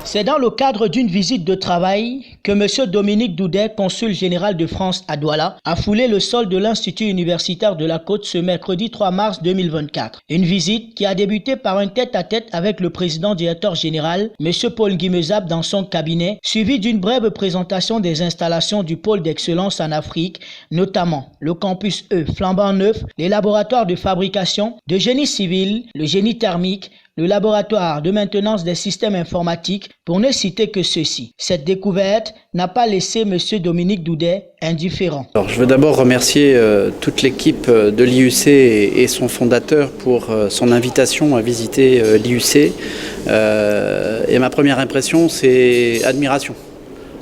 C'est dans le cadre d'une visite de travail que M. Dominique Doudet, consul général de France à Douala, a foulé le sol de l'Institut universitaire de la Côte ce mercredi 3 mars 2024. Une visite qui a débuté par un tête-à-tête avec le président directeur général, M. Paul Guimezap, dans son cabinet, suivi d'une brève présentation des installations du pôle d'excellence en Afrique, notamment le campus E flambant neuf, les laboratoires de fabrication, de génie civil, le génie thermique, le laboratoire de maintenance des systèmes informatiques, pour ne citer que ceci. Cette découverte n'a pas laissé M. Dominique Doudet indifférent. Alors, je veux d'abord remercier toute l'équipe de l'IUC et son fondateur pour son invitation à visiter l'IUC. Et ma première impression, c'est admiration.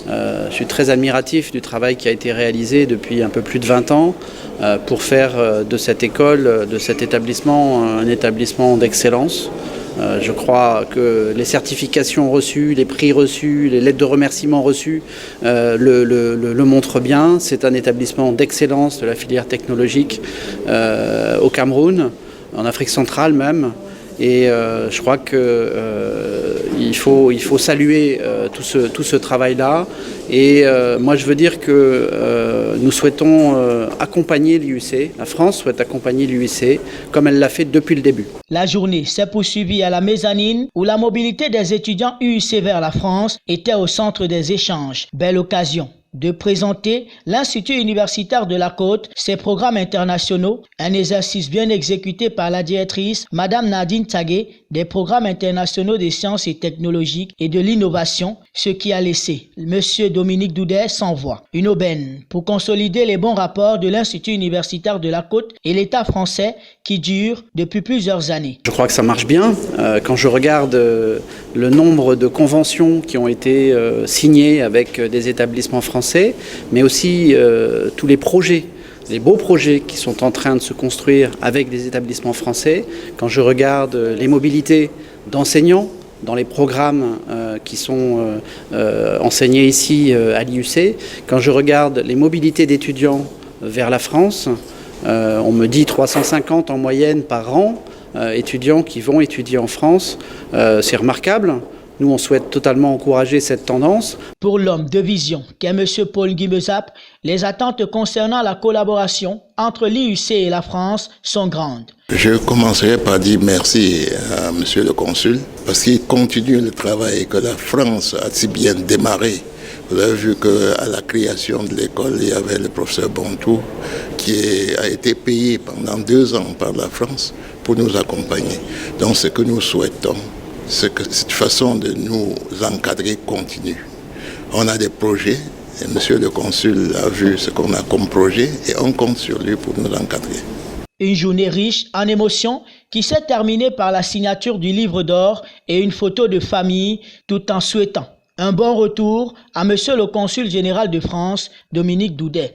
Je suis très admiratif du travail qui a été réalisé depuis un peu plus de 20 ans pour faire de cette école, de cet établissement, un établissement d'excellence. Je crois que les certifications reçues, les prix reçus, les lettres de remerciement reçues le montrent bien. C'est un établissement d'excellence de la filière technologique au Cameroun, en Afrique centrale même. Et je crois qu'il faut saluer tout ce travail-là. Et moi, je veux dire que nous souhaitons accompagner l'IUC. La France souhaite accompagner l'IUC comme elle l'a fait depuis le début. La journée s'est poursuivie à la mezzanine où la mobilité des étudiants IUC vers la France était au centre des échanges. Belle occasion de présenter l'Institut universitaire de la Côte, ses programmes internationaux, un exercice bien exécuté par la directrice, Madame Nadine Tagué, des programmes internationaux des sciences et technologiques et de l'innovation, ce qui a laissé M. Dominique Doudet sans voix. Une aubaine pour consolider les bons rapports de l'Institut universitaire de la Côte et l'État français qui dure depuis plusieurs années. Je crois que ça marche bien. Quand je regarde le nombre de conventions qui ont été signées avec des établissements français, mais aussi tous les projets, les beaux projets qui sont en train de se construire avec des établissements français, quand je regarde les mobilités d'enseignants dans les programmes qui sont enseignés ici à l'IUC, quand je regarde les mobilités d'étudiants vers la France, on me dit 350 en moyenne par an, étudiants qui vont étudier en France, c'est remarquable. Nous, on souhaite totalement encourager cette tendance. Pour l'homme de vision qu'est M. Paul Guimezap, les attentes concernant la collaboration entre l'IUC et la France sont grandes. Je commencerai par dire merci à M. le consul parce qu'il continue le travail que la France a si bien démarré. Vous avez vu qu'à la création de l'école, il y avait le professeur Bontou qui a été payé pendant 2 ans par la France pour nous accompagner. Donc ce que nous souhaitons, c'est que cette façon de nous encadrer continue. On a des projets, et M. le consul a vu ce qu'on a comme projet et on compte sur lui pour nous encadrer. Une journée riche en émotions qui s'est terminée par la signature du livre d'or et une photo de famille tout en souhaitant un bon retour à M. le consul général de France, Dominique Doudet.